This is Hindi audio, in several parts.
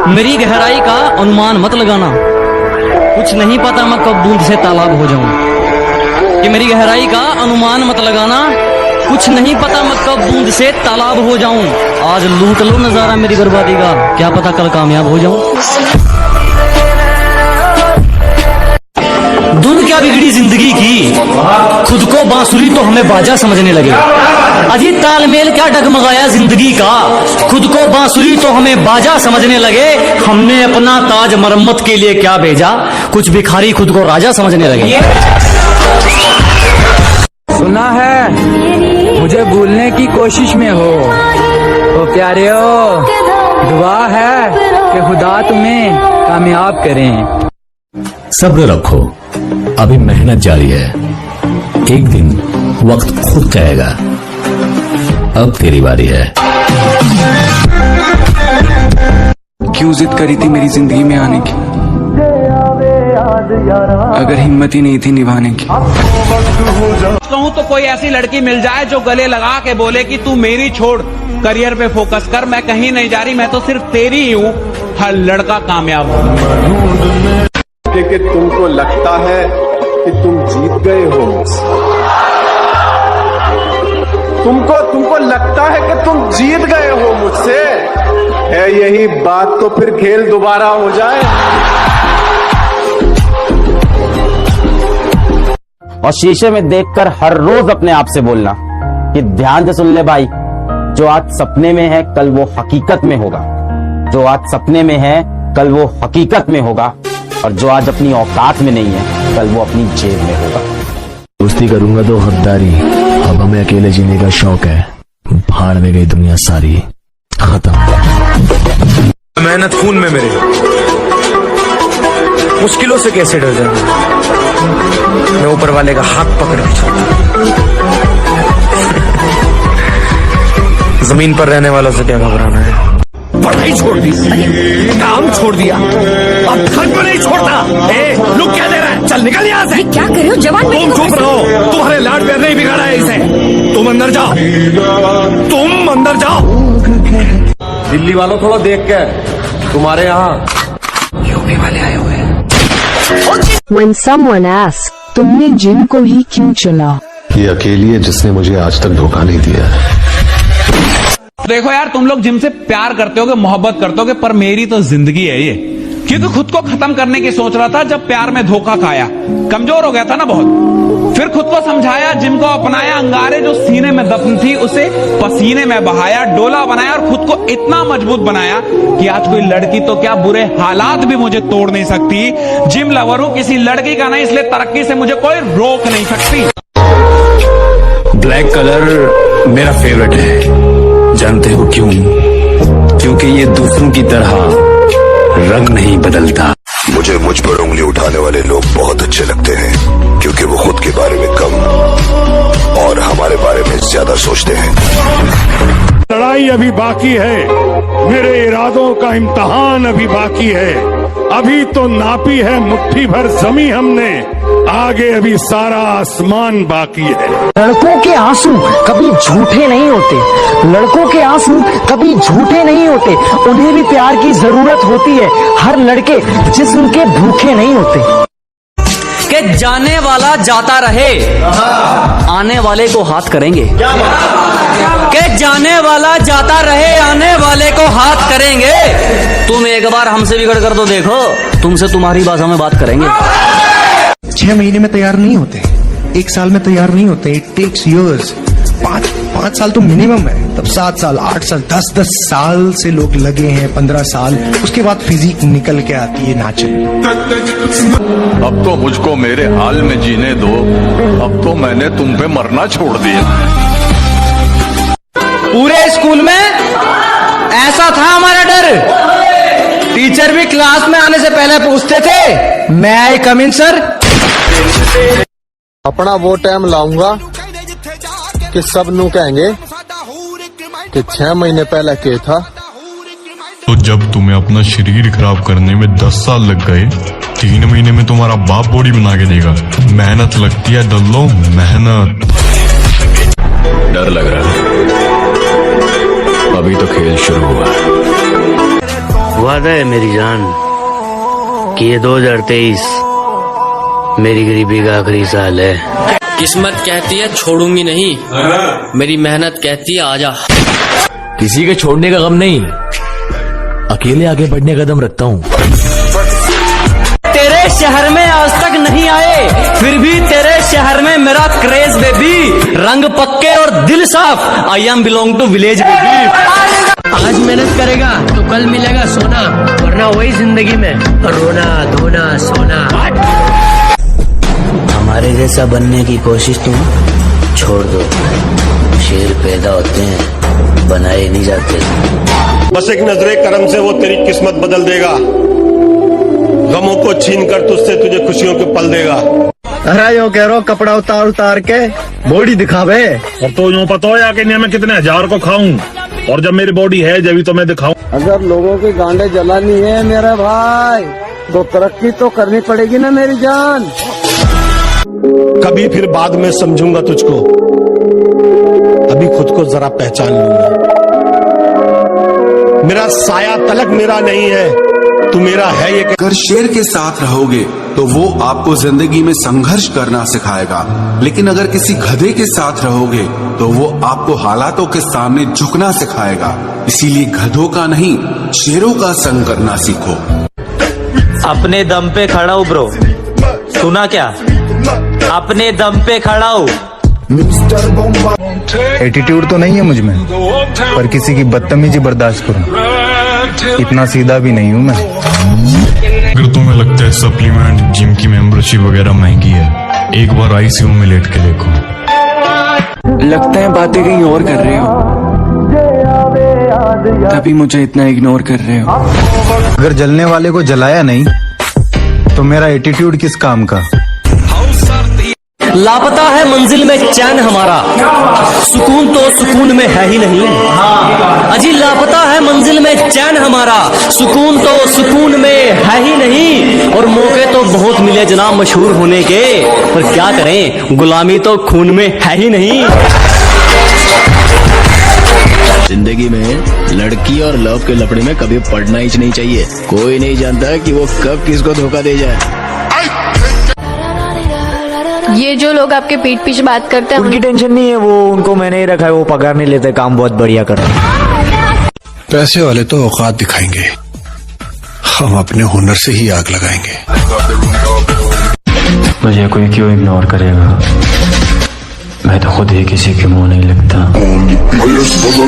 मेरी गहराई का अनुमान मत लगाना, कुछ नहीं पता मैं कब बूंद से तालाब हो जाऊं। कि मेरी गहराई का अनुमान मत लगाना, कुछ नहीं पता मैं कब बूंद से तालाब हो जाऊं। आज लूट लो नजारा मेरी बर्बादी का, क्या पता कल कामयाब हो जाऊं। धुन क्या बिगड़ी जिंदगी की, खुद को बांसुरी तो हमें बाजा समझने लगे। अजी तालमेल क्या डगमगाया जिंदगी का, खुद को बांसुरी तो हमें बाजा समझने लगे। हमने अपना ताज मरम्मत के लिए क्या भेजा, कुछ भिखारी खुद को राजा समझने लगे। सुना है मुझे भूलने की कोशिश में हो, तो प्यारे हो दुआ है कि खुदा तुम्हें कामयाब करें। सब्र रखो, अभी मेहनत जारी है, एक दिन वक्त खुद कहेगा अब तेरी बारी है। क्यों जिद करी थी मेरी जिंदगी में आने की, अगर हिम्मत ही नहीं थी निभाने की। कहूँ तो कोई ऐसी लड़की मिल जाए जो गले लगा के बोले कि तू मेरी छोड़, करियर पे फोकस कर, मैं कहीं नहीं जा रही, मैं तो सिर्फ तेरी ही हूँ। हर लड़का कामयाब हो। कि तुमको लगता है कि तुम जीत गए हो, तुमको लगता है कि तुम जीत गए हो मुझसे, है यही बात तो फिर खेल दोबारा हो जाए। और शीशे में देखकर हर रोज अपने आप से बोलना कि ध्यान से सुन ले भाई, जो आज सपने में है कल वो हकीकत में होगा, जो आज सपने में है कल वो हकीकत में होगा, और जो आज अपनी औकात में नहीं है कल वो अपनी जेब में होगा। दोस्ती करूंगा तो हकदारी, अब हमें अकेले जीने का शौक है, भाड़ में गई दुनिया सारी, खत्म। मेहनत खून में मेरे, मुश्किलों से कैसे डर जाऊं मैं, ऊपर वाले का हाथ पकड़ के चलता। जमीन पर रहने वालों से क्या घबराना है। पढ़ाई छोड़ दी, काम छोड़ दिया, अब घर को नहीं छोड़ता। लुक क्या दे रहा है, चल निकल यहाँ से। क्या कर रहे हो जवान? तुम चुप रहो, तुम्हारे लाड प्यार नहीं बिगाड़ा है इसे। तुम अंदर जाओ, तुम अंदर जाओ। दिल्ली वालों थोड़ा देख के, तुम्हारे यहाँ यूपी वाले आए हुए हैं। When someone asks, तुमने जिम को ही क्यों चुना? ये अकेली है जिसने मुझे आज तक धोखा नहीं दिया है। देखो यार, तुम लोग जिम से प्यार करते होगे, मोहब्बत करते होगे, पर मेरी तो जिंदगी है ये। क्योंकि खुद को खत्म करने की सोच रहा था जब प्यार में धोखा खाया, कमजोर हो गया था ना बहुत। फिर खुद को समझाया, जिम को अपनाया, अंगारे जो सीने में दफन थी उसे पसीने में बहाया, डोला बनाया और खुद को इतना मजबूत बनाया कि आज कोई लड़की तो क्या बुरे हालात भी मुझे तोड़ नहीं सकती। जिम लवर हूं, किसी लड़की का नहीं, इसलिए तरक्की से मुझे कोई रोक नहीं सकती। ब्लैक कलर मेरा फेवरेट है, जानते हो क्यों? क्योंकि ये दूसरों की तरह रंग नहीं बदलता। मुझे मुझ पर उंगली उठाने वाले लोग बहुत अच्छे लगते हैं, क्योंकि वो खुद के बारे में कम और हमारे बारे में ज्यादा सोचते हैं। लड़ाई अभी बाकी है, मेरे इरादों का इम्तिहान अभी बाकी है। अभी तो नापी है मुट्ठी भर जमी हमने, आगे अभी सारा आसमान बाकी है। लड़कों के आंसू कभी झूठे नहीं होते, लड़कों के आंसू कभी झूठे नहीं होते, उन्हें भी प्यार की जरूरत होती है। हर लड़के जिस्म के भूखे नहीं होते। कि जाने वाला जाता रहे, आने वाले को हाथ करेंगे। कि जाने वाला जाता रहे, आने वाले को हाथ करेंगे। तुम एक बार हमसे बिगड़ कर तो देखो, तुमसे तुम्हारी भाषा में बात करेंगे। 6 महीने में तैयार नहीं होते, 1 साल में तैयार नहीं होते। इट टेक्स इयर्स, 5 साल तो मिनिमम है, तब 7 साल, 8 साल, 10 साल से लोग लगे हैं, 15 साल, उसके बाद फिजिक निकल के आती है नेचुरल। अब तो मुझको मेरे हाल में जीने दो, अब तो मैंने तुम पे मरना छोड़ दिया। पूरे स्कूल में ऐसा था हमारा डर, टीचर भी क्लास में आने से पहले पूछते थे, मैं आई कम इन सर। अपना वो टाइम लाऊंगा कि सब नू कहेंगे कि 6 महीने पहले के था। तो जब तुम्हें अपना शरीर खराब करने में 10 साल लग गए, 3 महीने में तुम्हारा बाप बॉडी बना के देगा। मेहनत लगती है दल्लो, मेहनत। डर लग रहा है, अभी तो खेल शुरू हुआ। वादा है मेरी जान कि ये 2023 मेरी गरीबी का आखिरी साल है। किस्मत कहती है छोड़ूंगी नहीं, मेरी मेहनत कहती है आजा। किसी के छोड़ने का गम नहीं, अकेले आगे बढ़ने का दम रखता हूँ। तेरे शहर में आज तक नहीं आए, फिर भी तेरे शहर में मेरा क्रेज बेबी। रंग पक्के और दिल साफ, I am belong to village baby. आज मेहनत करेगा तो कल मिलेगा सोना, वरना वही जिंदगी में रोना धोना सोना। हमारे जैसा बनने की कोशिश तुम छोड़ दो। शेर पैदा होते हैं, बनाए नहीं जाते। बस एक नजरे करम से वो तेरी किस्मत बदल देगा। गमों को छीन कर तुझसे तुझे खुशियों के पल देगा। अरे यो कह रहा कपड़ा उतार उतार के बॉडी दिखावे। और तो यूँ पता हो या कि मैं कितने हजार को खाऊं, और जब मेरी बॉडी है जब तो मैं दिखाऊं। अगर लोगों की गांडें जलानी है मेरा भाई, तो तरक्की तो करनी पड़ेगी ना मेरी जान। कभी फिर बाद में समझूंगा तुझको, अभी खुद को जरा पहचान लूंगा। मेरा साया तलक मेरा नहीं है, तू मेरा है ये। अगर शेर के साथ रहोगे तो वो आपको जिंदगी में संघर्ष करना सिखाएगा, लेकिन अगर किसी गधे के साथ रहोगे तो वो आपको हालातों के सामने झुकना सिखाएगा। इसीलिए गधों का नहीं, शेरों का संग करना सीखो। अपने दम पे खड़ा हूँ ब्रो, सुना क्या? अपने दम पे खड़ा हूँ। एटीट्यूड तो नहीं है मुझ में, पर किसी की बदतमीजी बर्दाश्त करूं, इतना सीधा भी नहीं हूं मैं। अगर तुम्हें लगता है सप्लीमेंट, जिम की मेंबरशिप वगैरह महंगी है, एक बार आईसीयू में लेट के देखो। लगता है बातें कहीं और कर रहे हो, तभी मुझे इतना इग्नोर कर रहे हो। अगर जलने वाले को जलाया नहीं तो मेरा एटीट्यूड किस काम का। लापता है मंजिल में चैन हमारा, सुकून तो सुकून में है ही नहीं। अजी लापता है मंजिल में चैन हमारा, सुकून तो सुकून में है ही नहीं। और मौके तो बहुत मिले जनाब मशहूर होने के, पर क्या करें, गुलामी तो खून में है ही नहीं। जिंदगी में लड़की और लव के लफड़े में कभी पड़ना ही नहीं चाहिए। कोई नहीं जानता कि वो कब किसको धोखा दे जाए। ये जो लोग आपके पीठ पीछे बात करते हैं, उनकी टेंशन नहीं है, वो उनको मैंने ही रखा है, वो पगार नहीं लेते, काम बहुत बढ़िया कर रहे हैं। पैसे वाले तो औकात दिखाएंगे, हम अपने हुनर से ही आग लगाएंगे। मुझे कोई क्यों इग्नोर करेगा, मैं तो खुद ही किसी के मुंह नहीं लगता।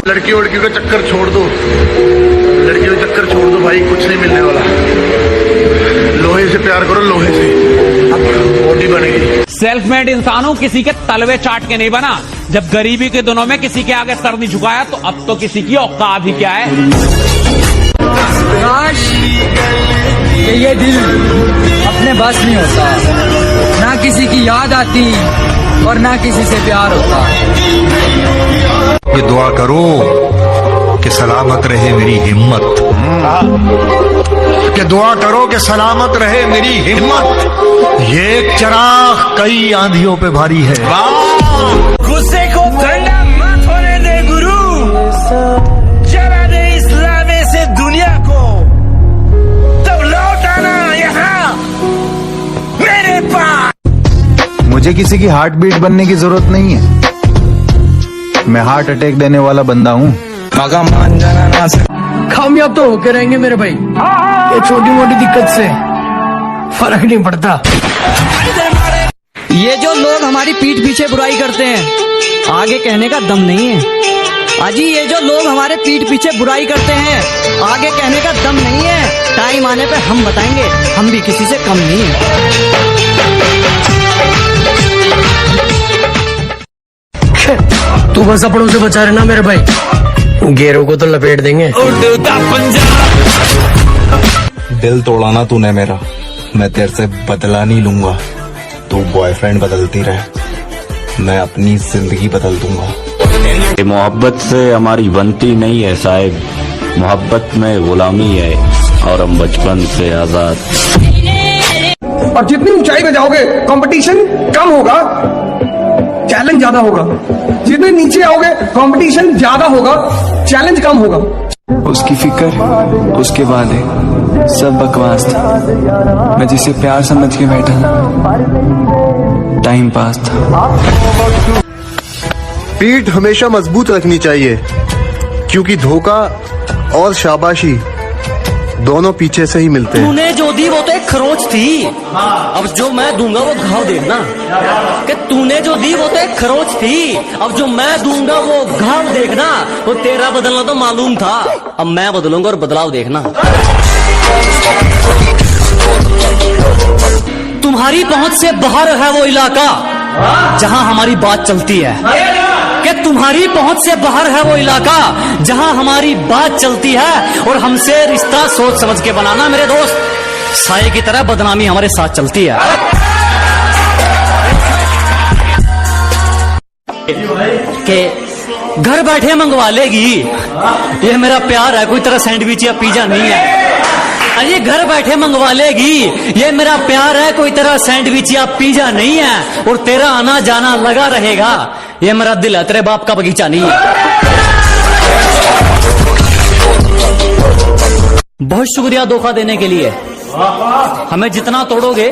लड़की वड़की का चक्कर छोड़ दो, लड़की का चक्कर छोड़ दो भाई, कुछ नहीं मिलने वाला। लोहे से प्यार करो, लोहे से बॉडी बनेगी। सेल्फ मेड इंसान हूं, किसी के तलवे चाट के नहीं बना। जब गरीबी के दिनों में किसी के आगे सर नहीं झुकाया, तो अब तो किसी की औकात ही क्या है। काश ये दिल अपने बस नहीं होता, ना किसी की याद आती और ना किसी से प्यार होता। ये दुआ करो कि सलामत रहे मेरी हिम्मत, कि दुआ करो कि सलामत रहे मेरी हिम्मत। ये चिराग कई आंधियों पे भारी है। गुस्से को ठंडा मत होने दे गुरु, जला दे इस्लाम से दुनिया को, तब लौट आना यहाँ मेरे पास। मुझे किसी की हार्ट बीट बनने की जरूरत नहीं है, मैं हार्ट अटैक देने वाला बंदा हूँ। मान जाना ना से कामयाब तो होके रहेंगे मेरे भाई, ये छोटी मोटी दिक्कत से फर्क नहीं पड़ता। ये जो लोग हमारी पीठ पीछे बुराई करते हैं, आगे कहने का दम नहीं है। अजी ये जो लोग हमारे पीठ पीछे बुराई करते हैं, आगे कहने का दम नहीं है। टाइम आने पे हम बताएंगे, हम भी किसी से कम नहीं है। तू बस अपनों से बचा रहना मेरे भाई, गेरों को तो लपेट देंगे। दिल तोड़ा ना तूने मेरा, मैं तेरे से बदला नहीं लूंगा। तू बॉयफ्रेंड बदलती रहे, मैं अपनी जिंदगी बदल दूंगा। मोहब्बत से हमारी बनती नहीं है साहिब, मोहब्बत में गुलामी है और हम बचपन से आजाद। और जितनी ऊंचाई पे जाओगे कंपटीशन कम होगा, चैलेंज ज्यादा होगा। जितने नीचे आओगे कंपटीशन ज्यादा होगा, चैलेंज कम होगा। उसकी फिक्र, उसके वादे सब बकवास था। मैं जिसे प्यार समझ के बैठा था, टाइम पास था। पीठ हमेशा मजबूत रखनी चाहिए, क्योंकि धोखा और शाबाशी दोनों पीछे से ही मिलते हैं। तूने जो दी वो तो एक खरोच थी, अब जो मैं दूंगा वो घाव देखना। कि तूने जो दी वो तो एक खरोच थी, अब जो मैं दूंगा वो घाव देखना। वो तेरा बदलना तो मालूम था, अब मैं बदलूंगा और बदलाव देखना। तुम्हारी पहुंच से बाहर है वो इलाका जहां हमारी बात चलती है। कि तुम्हारी पहुंच से बाहर है वो इलाका जहां हमारी बात चलती है, और हमसे रिश्ता सोच समझ के बनाना मेरे दोस्त। साये की तरह बदनामी हमारे साथ चलती है। कि घर बैठे मंगवा लेगी, ये मेरा प्यार है, कोई तरह सैंडविच या पिज्जा नहीं है। अरे घर बैठे मंगवा लेगी, ये मेरा प्यार है, कोई तरह सैंडविच या पिज्जा नहीं है। और तेरा आना जाना लगा रहेगा, ये मेरा दिल है, तेरे बाप का बगीचा नहीं है। बहुत शुक्रिया धोखा देने के लिए। हमें जितना तोड़ोगे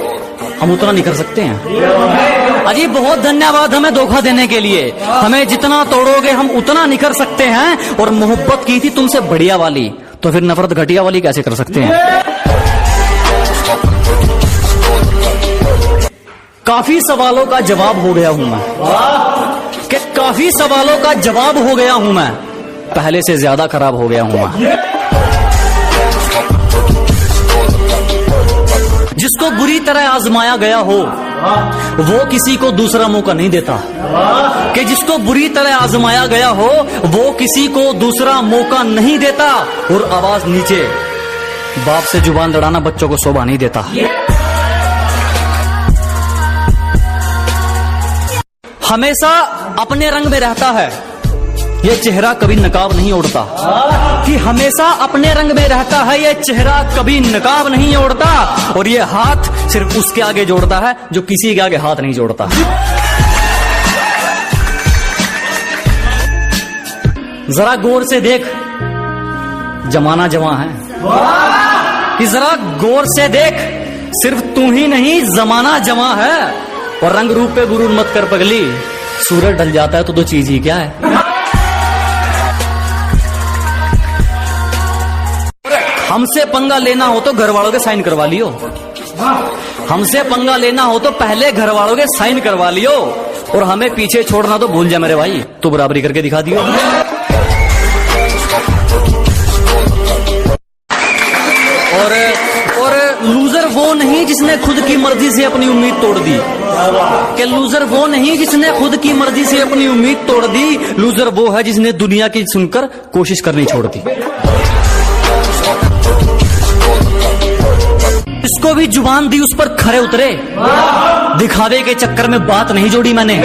हम उतना नहीं कर सकते हैं। अजी बहुत धन्यवाद हमें धोखा देने के लिए। हमें जितना तोड़ोगे हम उतना नहीं कर सकते हैं। और मोहब्बत की थी तुमसे बढ़िया वाली, तो फिर नफरत घटिया वाली कैसे कर सकते हैं। काफी सवालों का जवाब हो गया हूं मैं, कि काफी सवालों का जवाब हो गया हूं मैं, पहले से ज्यादा खराब हो गया हूं मैं। जिसको बुरी तरह आजमाया गया हो वो किसी को दूसरा मौका नहीं देता। कि जिसको बुरी तरह आजमाया गया हो वो किसी को दूसरा मौका नहीं देता। और आवाज नीचे, बाप से जुबान लड़ाना बच्चों को शोभा नहीं देता। हमेशा अपने रंग में रहता है, ये चेहरा कभी नकाब नहीं ओढ़ता। कि हमेशा अपने रंग में रहता है, ये चेहरा कभी नकाब नहीं ओढ़ता। और ये हाथ सिर्फ उसके आगे जोड़ता है जो किसी के आगे हाथ नहीं जोड़ता। जरा गौर से देख, जमाना जवां है। कि जरा गौर से देख, सिर्फ तू ही नहीं जमाना जवां है। और रंग रूप पे गुरूर मत कर पगली, सूरज ढल जाता है तो दो चीज ही क्या है। हमसे पंगा लेना हो तो घर वालों के साइन करवा लियो। हमसे पंगा लेना हो तो पहले घर वालों के साइन करवा लियो। और हमें पीछे छोड़ना तो भूल जा मेरे भाई, तू बराबरी करके दिखा दियो। और लूजर वो नहीं जिसने खुद की मर्जी से अपनी उम्मीद तोड़ दी। कि लूजर वो नहीं जिसने खुद की मर्जी से अपनी उम्मीद तोड़ दी। लूजर वो है जिसने दुनिया की सुनकर कोशिश करनी छोड़ दी। इसको भी जुबान दी उस पर खरे उतरे, दिखावे के चक्कर में बात नहीं जोड़ी मैंने।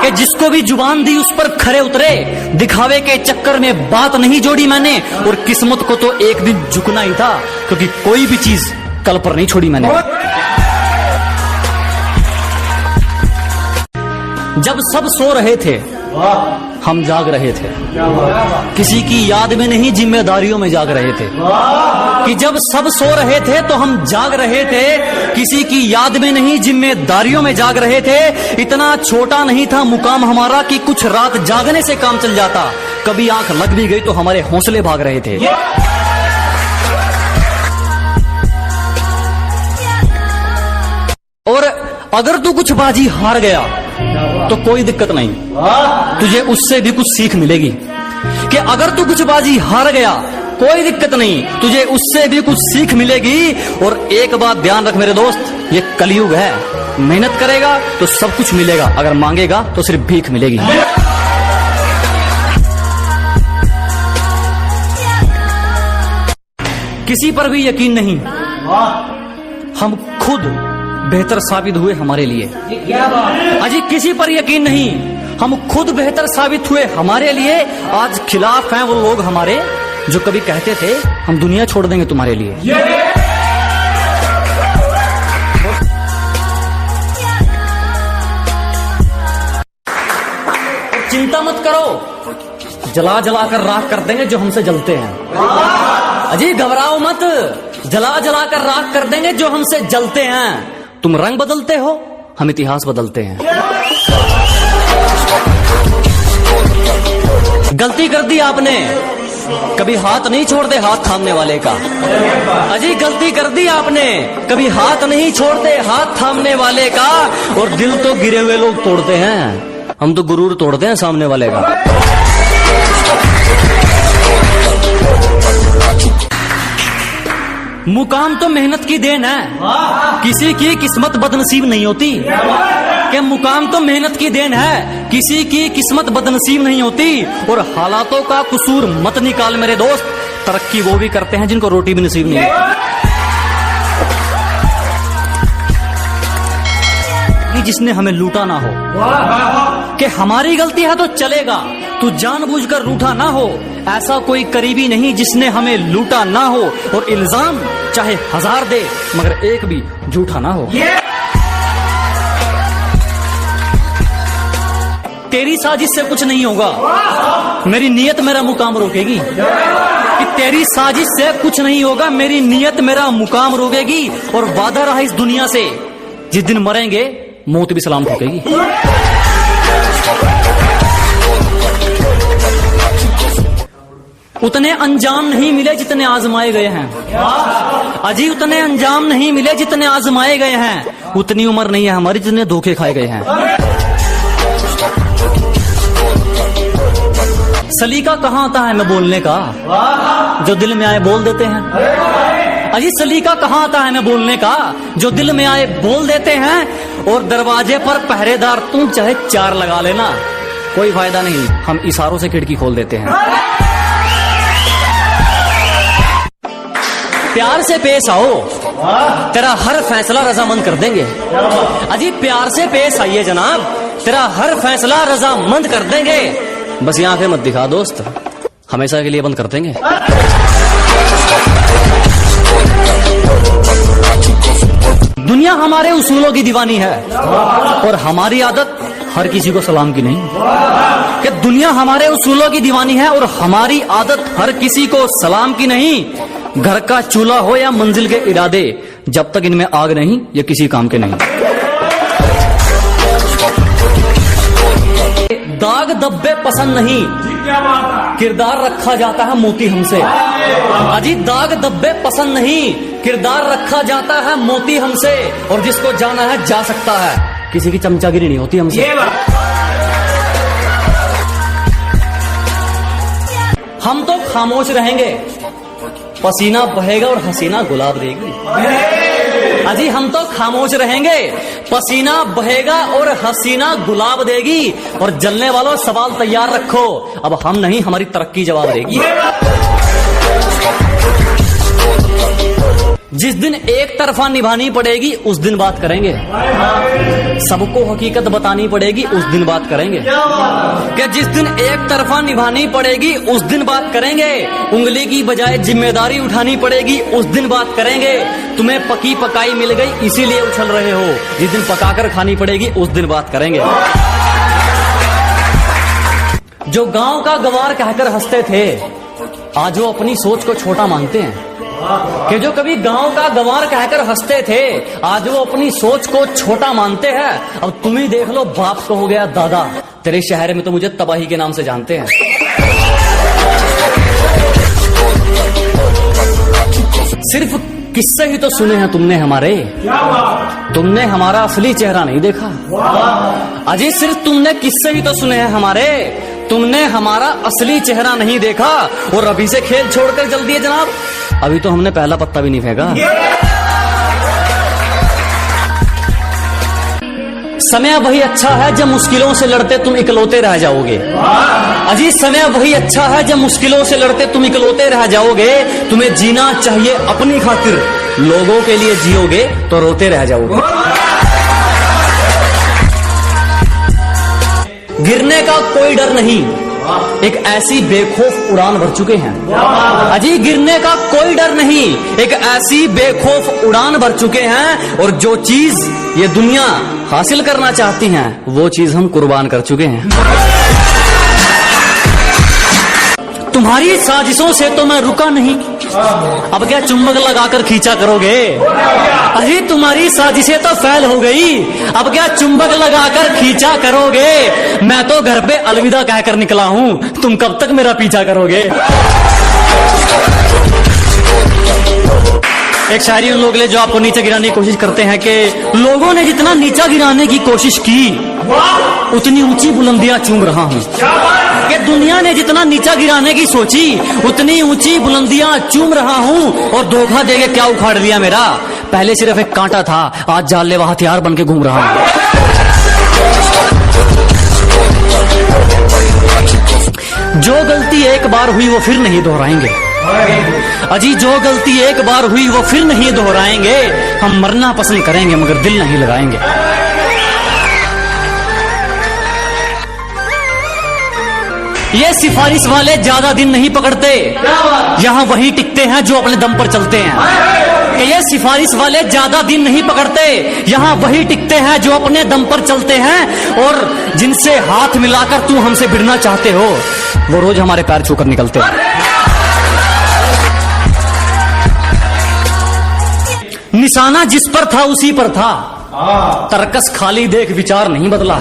कि जिसको भी जुबान दी उस पर खरे उतरे, दिखावे के चक्कर में बात नहीं जोड़ी मैंने। और किस्मत को तो एक दिन झुकना ही था, क्योंकि कोई भी चीज कल पर नहीं छोड़ी मैंने। जब सब सो रहे थे हम जाग रहे थे, किसी की याद में नहीं जिम्मेदारियों में जाग रहे थे। कि जब सब सो रहे थे तो हम जाग रहे थे, किसी की याद में नहीं जिम्मेदारियों में जाग रहे थे। इतना छोटा नहीं था मुकाम हमारा कि कुछ रात जागने से काम चल जाता। कभी आंख लग भी गई तो हमारे हौसले भाग रहे थे। और अगर तू कुछ बाजी हार गया तो कोई दिक्कत नहीं, तुझे उससे भी कुछ सीख मिलेगी। कि अगर तू कुछ बाजी हार गया कोई दिक्कत नहीं, तुझे उससे भी कुछ सीख मिलेगी। और एक बात ध्यान रख मेरे दोस्त, ये कलयुग है, मेहनत करेगा तो सब कुछ मिलेगा, अगर मांगेगा तो सिर्फ भीख मिलेगी। किसी पर भी यकीन नहीं, हम खुद बेहतर साबित हुए हमारे लिए। अजी किसी पर यकीन नहीं, हम खुद बेहतर साबित हुए हमारे लिए। आज खिलाफ हैं वो लोग हमारे जो कभी कहते थे हम दुनिया छोड़ देंगे तुम्हारे लिए। चिंता मत करो, जला जला कर राख कर देंगे जो हमसे जलते हैं। अजी घबराओ मत, जला जला कर राख कर देंगे जो हमसे जलते हैं। तुम रंग बदलते हो, हम इतिहास बदलते हैं। गलती कर दी आपने, कभी हाथ नहीं छोड़ते हाथ थामने वाले का। अजी गलती कर दी आपने, कभी हाथ नहीं छोड़ते हाथ थामने वाले का। और दिल तो गिरे हुए लोग तोड़ते हैं, हम तो गुरूर तोड़ते हैं सामने वाले का। मुकाम तो मेहनत की देन है, किसी की किस्मत बदनसीब नहीं होती। कि मुकाम तो मेहनत की देन है, किसी की किस्मत बदनसीब नहीं होती। और हालातों का कसूर मत निकाल मेरे दोस्त, तरक्की वो भी करते हैं जिनको रोटी भी नसीब नहीं होती। जिसने हमें लूटा ना हो, कि हमारी गलती है तो चलेगा, तू जानबूझकर रूठा ना हो। ऐसा कोई करीबी नहीं जिसने हमें लूटा ना हो। और इल्जाम चाहे 1000 दे मगर एक भी झूठा ना हो। तेरी साजिश से कुछ नहीं होगा, मेरी नीयत मेरा मुकाम रोकेगी। कि तेरी साजिश से कुछ नहीं होगा, मेरी नीयत मेरा मुकाम रोकेगी। और वादा रहा इस दुनिया से, जिस दिन मरेंगे मौत भी सलाम ठोकेगी। उतने अंजाम नहीं मिले जितने आजमाए गए हैं। अजी उतने अंजाम नहीं मिले जितने आजमाए गए हैं। उतनी उम्र नहीं है हमारी जितने धोखे खाए गए हैं। सलीका कहाँ आता है मैं बोलने का, जो दिल में आए बोल देते हैं। अजी सलीका कहाँ आता है मैं बोलने का, जो दिल में आए बोल देते हैं। और दरवाजे पर पहरेदार तुम चाहे 4 लगा लेना, कोई फायदा नहीं, हम इशारों से खिड़की खोल देते हैं। प्यार से पेश आओ, तेरा हर फैसला रजामंद कर देंगे। अजी प्यार से पेश आइए जनाब, तेरा हर फैसला रजामंद कर देंगे। बस ये आंखें मत दिखा दोस्त, हमेशा के लिए बंद कर देंगे। दुनिया हमारे उसूलों की दीवानी है, और हमारी आदत हर किसी को सलाम की नहीं। कि दुनिया हमारे उसूलों की दीवानी है, और हमारी आदत हर किसी को सलाम की नहीं। घर का चूल्हा हो या मंजिल के इरादे, जब तक इनमें आग नहीं ये किसी काम के नहीं। दाग धब्बे पसंद नहीं, किरदार रखा जाता है मोती हमसे। अजी दाग धब्बे पसंद नहीं, किरदार रखा जाता है मोती हमसे। और जिसको जाना है जा सकता है, किसी की चमचागिरी नहीं होती हमसे। हम तो खामोश रहेंगे, पसीना बहेगा और हसीना गुलाब देगी। अजी हम तो खामोश रहेंगे, पसीना बहेगा और हसीना गुलाब देगी। और जलने वालों सवाल तैयार रखो, अब हम नहीं हमारी तरक्की जवाब देगी। जिस दिन एक तरफा निभानी पड़ेगी उस दिन बात करेंगे। सबको हकीकत बतानी पड़ेगी उस दिन बात करेंगे। कि जिस दिन एक तरफा निभानी पड़ेगी उस दिन बात करेंगे। उंगली की बजाय जिम्मेदारी उठानी पड़ेगी उस दिन बात करेंगे। तुम्हें पकी पकाई मिल गई इसीलिए उछल रहे हो, जिस दिन पकाकर खानी पड़ेगी उस दिन बात करेंगे। जो गांव का गवार कहकर हंसते थे, आज वो अपनी सोच को छोटा मानते हैं। कि जो कभी गांव का गंवार कहकर हंसते थे, आज वो अपनी सोच को छोटा मानते हैं। अब तुम ही देख लो, बाप को हो गया दादा, तेरे शहर में तो मुझे तबाही के नाम से जानते हैं। सिर्फ किस्से ही तो सुने हैं तुमने हमारे, तुमने हमारा असली चेहरा नहीं देखा। अजी सिर्फ तुमने किस्से ही तो सुने हैं हमारे, तुमने हमारा असली चेहरा नहीं देखा। और अभी से खेल छोड़कर जल्दी है जनाब, अभी तो हमने पहला पत्ता भी नहीं फेंका। समय वही अच्छा है जब मुश्किलों से लड़ते तुम इकलौते रह जाओगे। अजी समय वही अच्छा है जब मुश्किलों से लड़ते तुम इकलौते रह जाओगे। तुम्हें जीना चाहिए अपनी खातिर, लोगों के लिए जियोगे तो रोते रह जाओगे। गिरने का कोई डर नहीं, एक ऐसी बेखौफ उड़ान भर चुके हैं। अजी गिरने का कोई डर नहीं, एक ऐसी बेखौफ उड़ान भर चुके हैं। और जो चीज ये दुनिया हासिल करना चाहती है वो चीज हम कुर्बान कर चुके हैं। तुम्हारी साजिशों से तो मैं रुका नहीं, अब क्या चुंबक लगाकर खींचा करोगे? अरे तुम्हारी साजिशें तो फैल हो गई, अब क्या चुंबक लगाकर खींचा करोगे? मैं तो घर पे अलविदा कहकर निकला हूं, तुम कब तक मेरा पीछा करोगे? एक शायरी उन लोग ले जो आपको नीचे गिराने की कोशिश करते हैं कि लोगों ने जितना नीचा गिराने की कोशिश की उतनी ऊंची बुलंदियां चूम रहा हूं, कि दुनिया ने जितना नीचा गिराने की सोची उतनी ऊंची बुलंदियां चूम रहा हूं। और धोखा देके क्या उखाड़ लिया मेरा, पहले सिर्फ एक कांटा था, आज जानलेवा हथियार बन के घूम रहा हूं। जो गलती एक बार हुई वो फिर नहीं दोहराएंगे, अजी जो गलती एक बार हुई वो फिर नहीं दोहराएंगे। हम मरना पसंद करेंगे मगर दिल नहीं लगाएंगे। ये सिफारिश वाले ज्यादा दिन नहीं पकड़ते, यहाँ वही टिकते हैं जो अपने दम पर चलते हैं। ये सिफारिश वाले ज्यादा दिन नहीं पकड़ते, यहाँ वही टिकते हैं जो अपने दम पर चलते हैं। और जिनसे हाथ मिलाकर तुम हमसे भिड़ना चाहते हो वो रोज हमारे पैर छूकर निकलते हैं। निशाना जिस पर था उसी पर था, तरकस खाली देख विचार नहीं बदला।